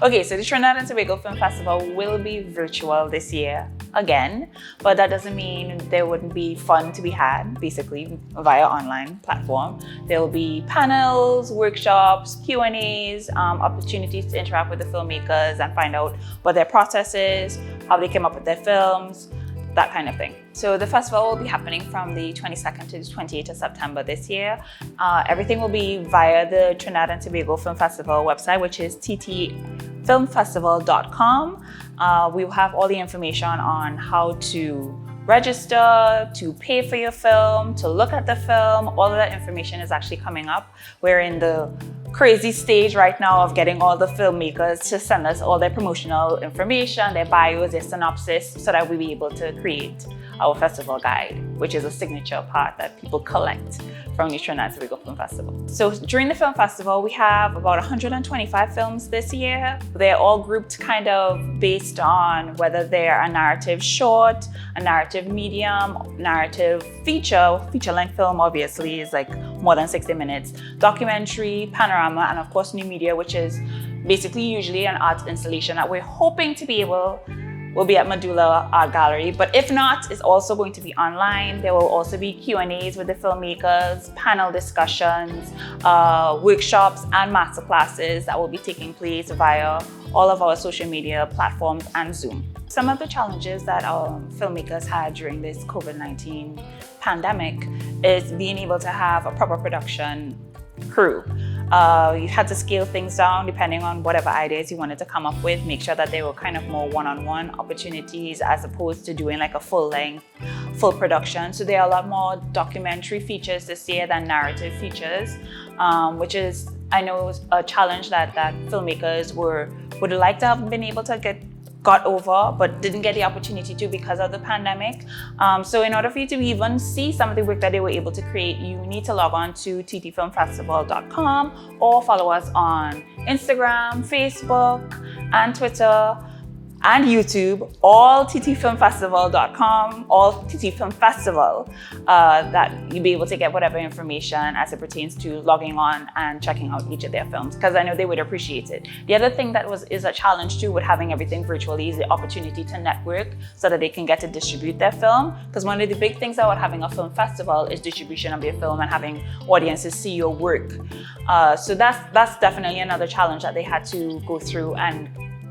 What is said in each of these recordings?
Okay, so the Trinidad and Tobago Film Festival will be virtual this year again, but that doesn't mean there wouldn't be fun to be had, basically, via online platform. There will be panels, workshops, Q&As, opportunities to interact with the filmmakers and find out what their process is, how they came up with their films, that kind of thing. So the festival will be happening from the 22nd to the 28th of September this year. Everything will be via the Trinidad and Tobago Film Festival website, which is ttfilmfestival.com. We will have all the information on how to register, to pay for your film, to look at the film. All of that information is actually coming up. We're in the crazy stage right now of getting all the filmmakers to send us all their promotional information, their bios, their synopsis, so that we'll be able to create our festival guide, which is a signature part that people collect from the Trinidad and Tobago Film Festival. So during the film festival, we have about 125 films this year. They're all grouped kind of based on whether they're a narrative short, a narrative medium, narrative feature-length film obviously is like more than 60 minutes, documentary, panorama, and of course new media, which is basically usually an art installation that we're hoping to be able will be at Medulla Art Gallery, but if not, it's also going to be online. There will also be Q&As with the filmmakers, panel discussions, workshops and masterclasses that will be taking place via all of our social media platforms and Zoom. Some of the challenges that our filmmakers had during this COVID-19 pandemic is being able to have a proper production crew. You had to scale things down depending on whatever ideas you wanted to come up with, make sure that they were kind of more one-on-one opportunities as opposed to doing like a full-length, full production. So there are a lot more documentary features this year than narrative features, which is, I know, a challenge that filmmakers would like to have been able to got over, but didn't get the opportunity to because of the pandemic. So in order for you to even see some of the work that they were able to create, you need to log on to ttfilmfestival.com or follow us on Instagram, Facebook, and Twitter, and YouTube, all ttfilmfestival.com, all ttfilmfestival, that you'll be able to get whatever information as it pertains to logging on and checking out each of their films, because I know they would appreciate it. The other thing that is a challenge too with having everything virtually is the opportunity to network so that they can get to distribute their film, because one of the big things about having a film festival is distribution of your film and having audiences see your work. So that's definitely another challenge that they had to go through and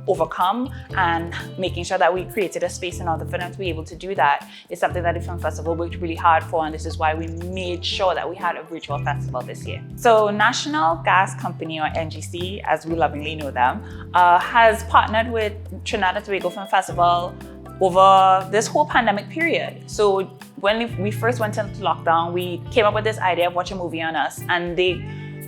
overcome, and making sure that we created a space in order for them to be able to do that is something that the film festival worked really hard for, and this is why we made sure that we had a virtual festival this year. So National Gas Company, or NGC as we lovingly know them, has partnered with Trinidad and Tobago Film Festival over this whole pandemic period. So when we first went into lockdown, we came up with this idea of Watch a Movie on Us, and they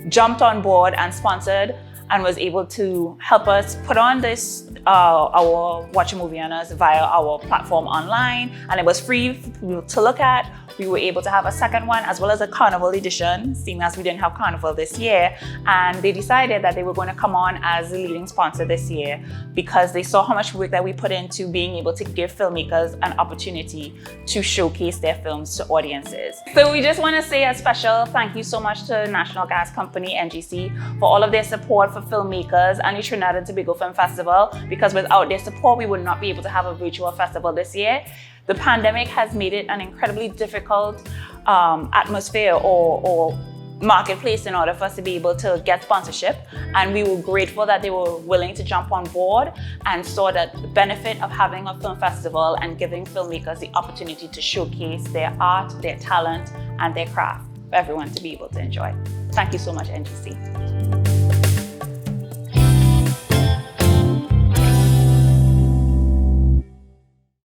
jumped on board and sponsored and was able to help us put on this, our Watch a Movie on Us via our platform online, and it was free for people to look at. We were able to have a second one as well as a Carnival edition, seeing as we didn't have Carnival this year, and they decided that they were going to come on as the leading sponsor this year because they saw how much work that we put into being able to give filmmakers an opportunity to showcase their films to audiences. So we just want to say a special thank you so much to National Gas Company, NGC, for all of their support for filmmakers and the Trinidad and Tobago Film Festival, because without their support, we would not be able to have a virtual festival this year. The pandemic has made it an incredibly difficult atmosphere or marketplace in order for us to be able to get sponsorship, and we were grateful that they were willing to jump on board and saw that the benefit of having a film festival and giving filmmakers the opportunity to showcase their art, their talent, and their craft for everyone to be able to enjoy. Thank you so much, NGC.